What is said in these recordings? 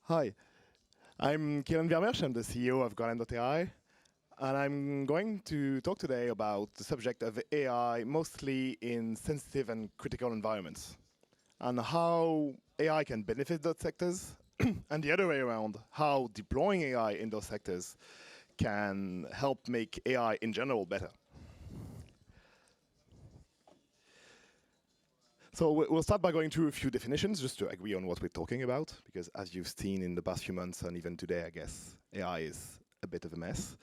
Hi, I'm Killian Vermersch. I'm the CEO of Golem.ai, and I'm going to talk today about the subject of AI, mostly in sensitive and critical environments, and how AI can benefit those sectors, and the other way around, how deploying AI in those sectors can help make AI in general better. So we'll start by going through a few definitions just to agree on what we're talking about, because as you've seen in the past few months and even today, I guess, AI is a bit of a mess.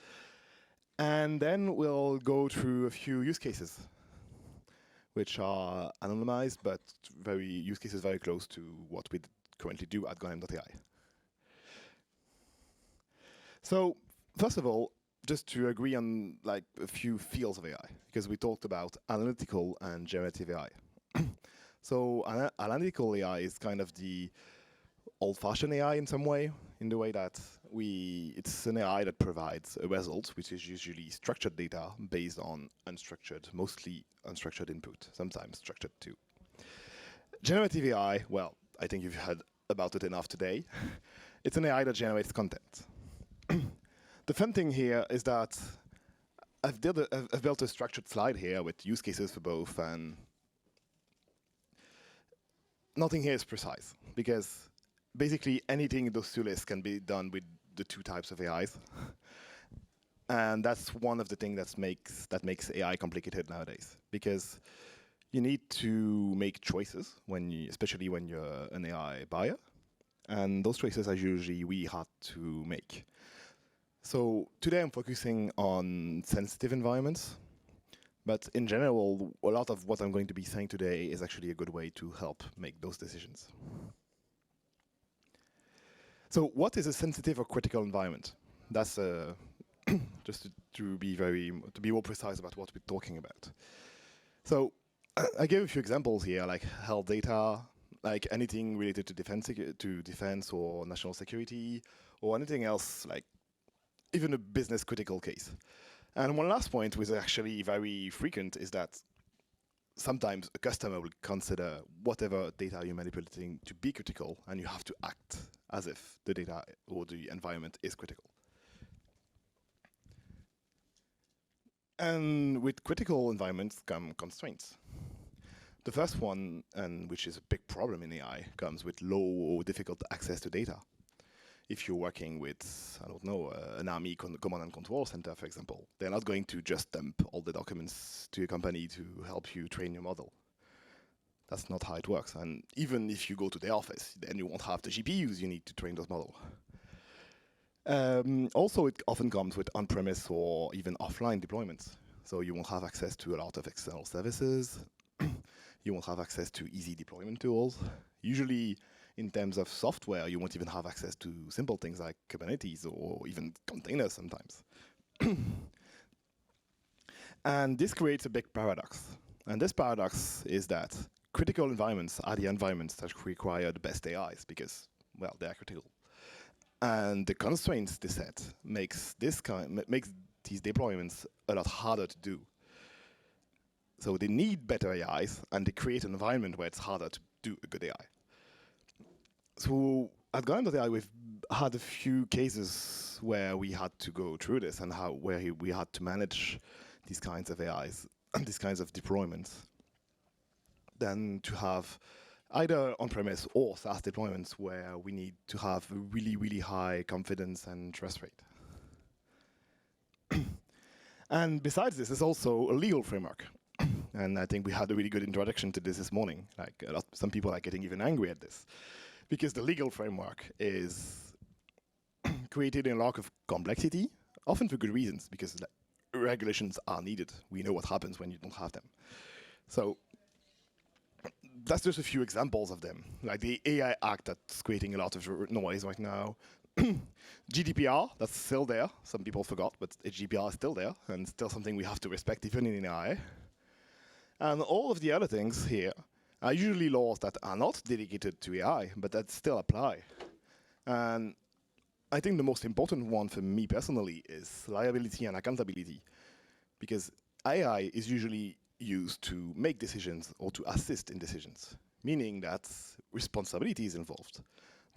And then we'll go through a few use cases, which are anonymized, but use cases very close to what we currently do at Golem.ai. So first of all, just to agree on like a few fields of AI, because we talked about analytical and generative AI. So analytical AI is kind of the old-fashioned AI in some way, in the way that it's an AI that provides a result, which is usually structured data based on mostly unstructured input, sometimes structured too. Generative AI, well, I think you've heard about it enough today. It's an AI that generates content. The fun thing here is that I've built a structured slide here with use cases for both, and nothing here is precise, because basically anything in those two lists can be done with the two types of AIs. And that's one of the things that makes AI complicated nowadays, because you need to make choices, especially when you're an AI buyer. And those choices are usually really hard to make. So today I'm focusing on sensitive environments. But in general, a lot of what I'm going to be saying today is actually a good way to help make those decisions. So what is a sensitive or critical environment? That's just to be more precise about what we're talking about. So I gave a few examples here, like health data, like anything related to defense or national security, or anything else, like even a business critical case. And one last point, which is actually very frequent, is that sometimes a customer will consider whatever data you're manipulating to be critical, and you have to act as if the data or the environment is critical. And with critical environments come constraints. The first one, and which is a big problem in AI, comes with low or difficult access to data. If you're working with, I don't know, an army command and control center, for example, they're not going to just dump all the documents to your company to help you train your model. That's not how it works. And even if you go to the office, then you won't have the GPUs you need to train those models. Also, it often comes with on-premise or even offline deployments. So you won't have access to a lot of external services. You won't have access to easy deployment tools. Usually, in terms of software, you won't even have access to simple things like Kubernetes or even containers sometimes. And this creates a big paradox. And this paradox is that critical environments are the environments that require the best AIs because, well, they are critical. And the constraints they set makes these deployments a lot harder to do. So they need better AIs, and they create an environment where it's harder to do a good AI. So at Golem.ai, we've had a few cases where we had to go through this and where we had to manage these kinds of AIs and these kinds of deployments. Then to have either on-premise or SaaS deployments where we need to have a really, really high confidence and trust rate. And besides this, there's also a legal framework. And I think we had a really good introduction to this morning. Like some people are getting even angry at this, because the legal framework is created in a lot of complexity, often for good reasons, because regulations are needed. We know what happens when you don't have them. So that's just a few examples of them. Like the AI Act that's creating a lot of noise right now. GDPR, that's still there. Some people forgot, but GDPR is still there, and still something we have to respect even in AI. And all of the other things here are usually laws that are not dedicated to AI, but that still apply. And I think the most important one for me personally is liability and accountability, because AI is usually used to make decisions or to assist in decisions, meaning that responsibility is involved.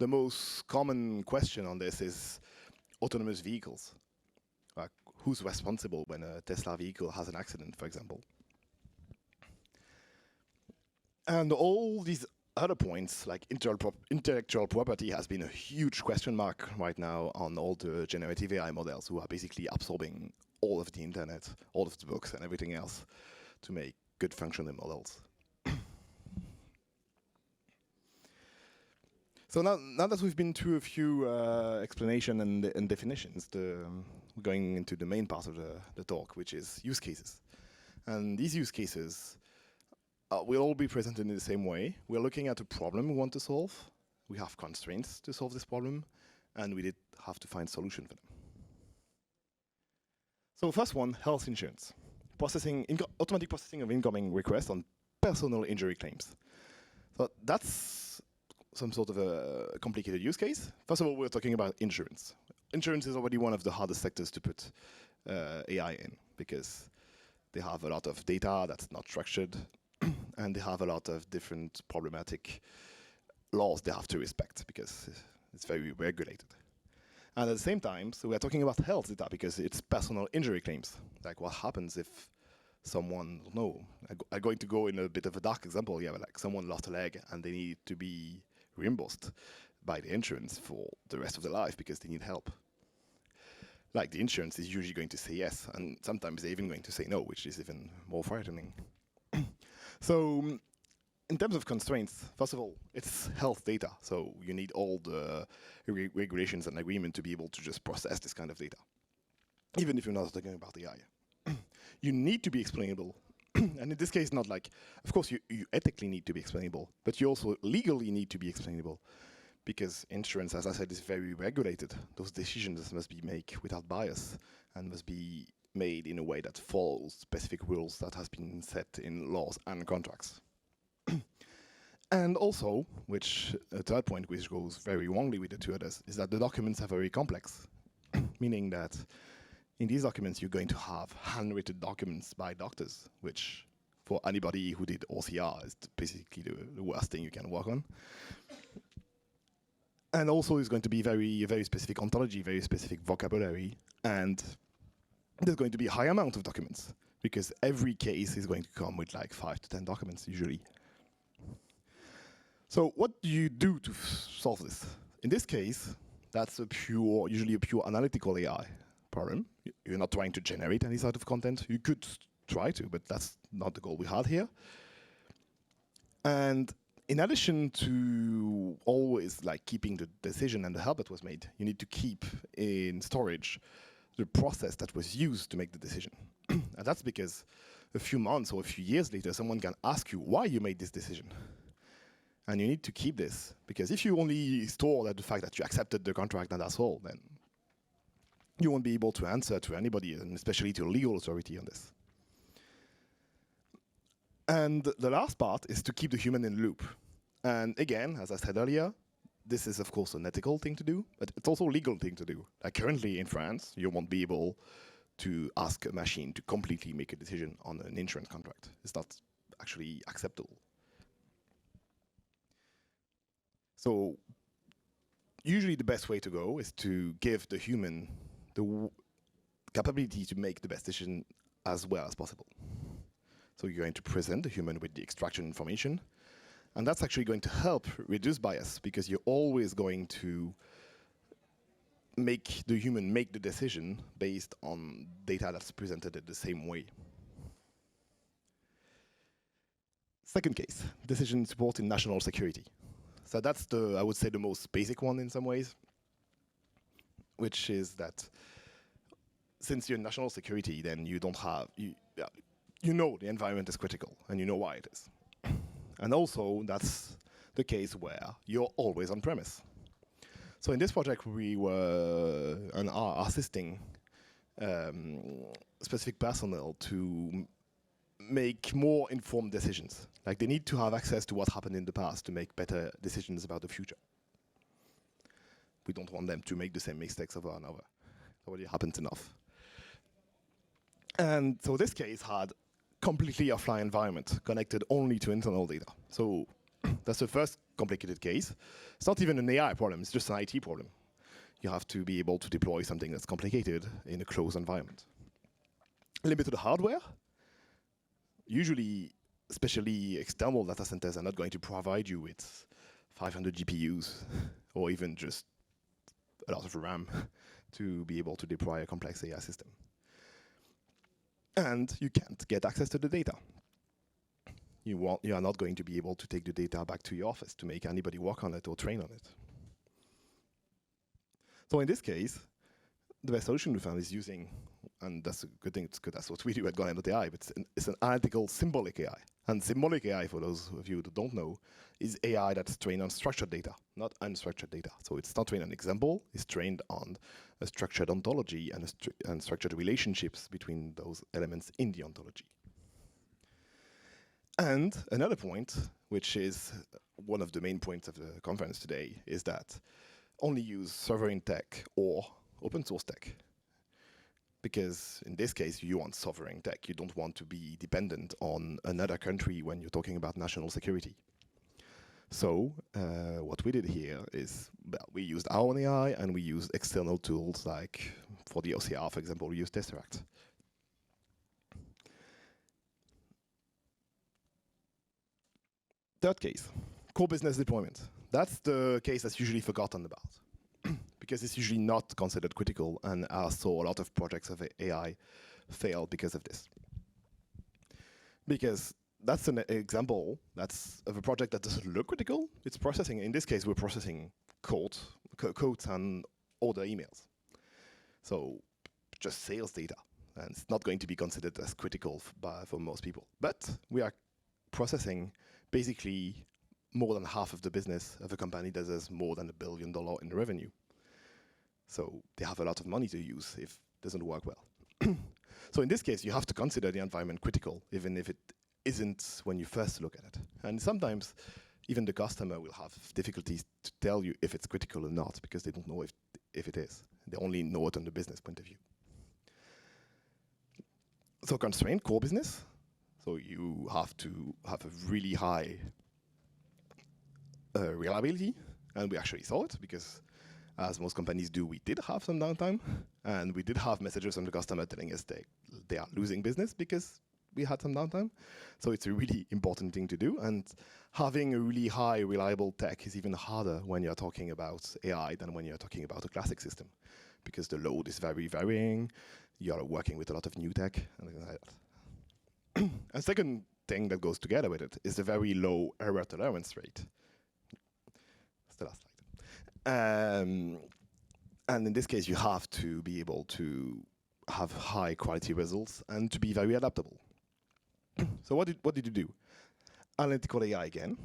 the most common question on this is autonomous vehicles. Like, who's responsible when a Tesla vehicle has an accident, for example? And all these other points, like intellectual property, has been a huge question mark right now on all the generative AI models, who are basically absorbing all of the internet, all of the books, and everything else to make good functioning models. So now that we've been through a few explanation and definitions, we're going into the main part of the talk, which is use cases. And these use cases will all be presented in the same way. We're looking at a problem we want to solve. We have constraints to solve this problem, and we did have to find a solution for them. So first one, health insurance. Automatic processing of incoming requests on personal injury claims. So that's some sort of a complicated use case. First of all, we're talking about insurance. Insurance is already one of the hardest sectors to put AI in, because they have a lot of data that's not structured, and they have a lot of different problematic laws they have to respect, because it's very regulated. And at the same time, so we're talking about health data, because it's personal injury claims. Like, what happens if someone, I'm going to go in a bit of a dark example here, like someone lost a leg and they need to be reimbursed by the insurance for the rest of their life because they need help. Like, the insurance is usually going to say yes, and sometimes they're even going to say no, which is even more frightening. So in terms of constraints, first of all, it's health data. So you need all the regulations and agreement to be able to just process this kind of data, even if you're not talking about AI. You need to be explainable. And in this case, not like, of course, you ethically need to be explainable, but you also legally need to be explainable, because insurance, as I said, is very regulated. Those decisions must be made without bias and must be made in a way that follows specific rules that has been set in laws and contracts. And also, which a third point which goes very wrongly with the two others, is that the documents are very complex, meaning that in these documents you're going to have handwritten documents by doctors, which for anybody who did OCR is basically the worst thing you can work on. And also it's going to be very specific ontology, very specific vocabulary, and there's going to be a high amount of documents, because every case is going to come with like 5 to 10 documents usually. So what do you do to solve this? In this case, that's usually a pure analytical AI problem. You're not trying to generate any sort of content. You could try to, but that's not the goal we had here. And in addition to always like keeping the decision and the help that was made, you need to keep in storage the process that was used to make the decision. And that's because a few months or a few years later, someone can ask you why you made this decision. And you need to keep this, because if you only store the fact that you accepted the contract and that's all, then you won't be able to answer to anybody, and especially to a legal authority on this. And the last part is to keep the human in the loop. And again, as I said earlier, this is of course an ethical thing to do, but it's also a legal thing to do. Like currently in France, you won't be able to ask a machine to completely make a decision on an insurance contract. It's not actually acceptable. So usually the best way to go is to give the human the capability to make the best decision as well as possible. So you're going to present the human with the extraction information, and that's actually going to help reduce bias, because you're always going to make the human make the decision based on data that's presented in the same way. Second case, decision support in national security. So that's I would say, the most basic one in some ways, which is that since you're in national security, then you don't have, you know the environment is critical, and you know why it is. And also, that's the case where you're always on premise. So in this project, we were and are assisting specific personnel to make more informed decisions. Like, they need to have access to what happened in the past to make better decisions about the future. We don't want them to make the same mistakes over and over. It already happens enough. And so this case had completely offline environment connected only to internal data. So That's the first complicated case. It's not even an AI problem, it's just an IT problem. You have to be able to deploy something that's complicated in a closed environment. Limited hardware. Usually, especially external data centers are not going to provide you with 500 GPUs or even just a lot of RAM to be able to deploy a complex AI system. And you can't get access to the data. You are not going to be able to take the data back to your office to make anybody work on it or train on it. So in this case, the best solution we found is using, and that's a good thing, that's what we do at Golem.ai, but it's an analytical symbolic AI. And symbolic AI, for those of you who don't know, is AI that's trained on structured data, not unstructured data. So it's not trained on example, it's trained on a structured ontology and structured relationships between those elements in the ontology. And another point, which is one of the main points of the conference today, is that only use sovereign tech or open source tech. Because in this case, you want sovereign tech. You don't want to be dependent on another country when you're talking about national security. So what we did here is, well, we used our own AI and we used external tools like, for the OCR, for example, we used Tesseract. Third case, core business deployment. That's the case that's usually forgotten about because it's usually not considered critical, and so a lot of projects of AI fail because of this. Because that's an example of a project that doesn't look critical. It's processing. In this case, we're processing codes and order emails. So just sales data, and it's not going to be considered as critical for most people. But we are processing basically more than half of the business of a company that has more than $1 billion in revenue. So they have a lot of money to use if it doesn't work well. So in this case, you have to consider the environment critical, even if it isn't when you first look at it. And sometimes even the customer will have difficulties to tell you if it's critical or not, because they don't know if it is. They only know it on the business point of view. So constrained core business. So you have to have a really high reliability, and we actually saw it because, as most companies do, we did have some downtime, and we did have messages from the customer telling us they are losing business because we had some downtime. So it's a really important thing to do, and having a really high reliable tech is even harder when you're talking about AI than when you're talking about a classic system, because the load is very varying, you're working with a lot of new tech, and things like that. And second thing that goes together with it is the very low error tolerance rate. That's the last slide. And in this case, you have to be able to have high quality results and to be very adaptable. So what did you do? Analytical AI again.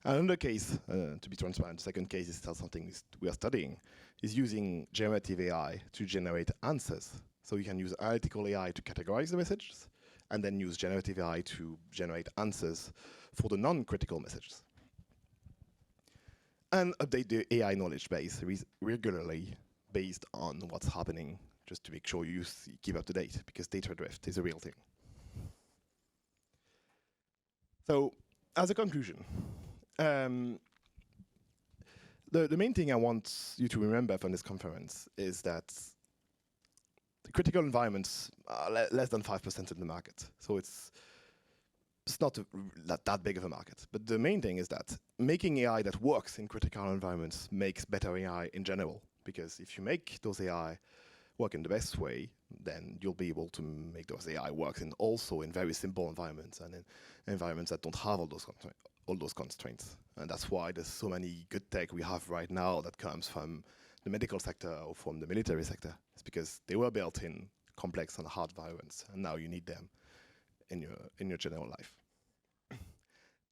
Another case, to be transparent, the second case is still something we are studying, is using generative AI to generate answers. So you can use analytical AI to categorize the messages, and then use generative AI to generate answers for the non-critical messages. And update the AI knowledge base regularly based on what's happening, just to make sure you keep up to date, because data drift is a real thing. So, as a conclusion, the main thing I want you to remember from this conference is that the critical environments are less than 5% of the market. So it's not that big of a market. But the main thing is that making AI that works in critical environments makes better AI in general. Because if you make those AI work in the best way, then you'll be able to make those AI work also in very simple environments and in environments that don't have all those constraints. And that's why there's so many good tech we have right now that comes from the medical sector or from the military sector. It's because they were built in complex and hard environments, and now you need them in your general life.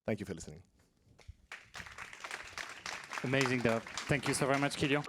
Thank you for listening. Amazing, Doug. Thank you so very much, Killian.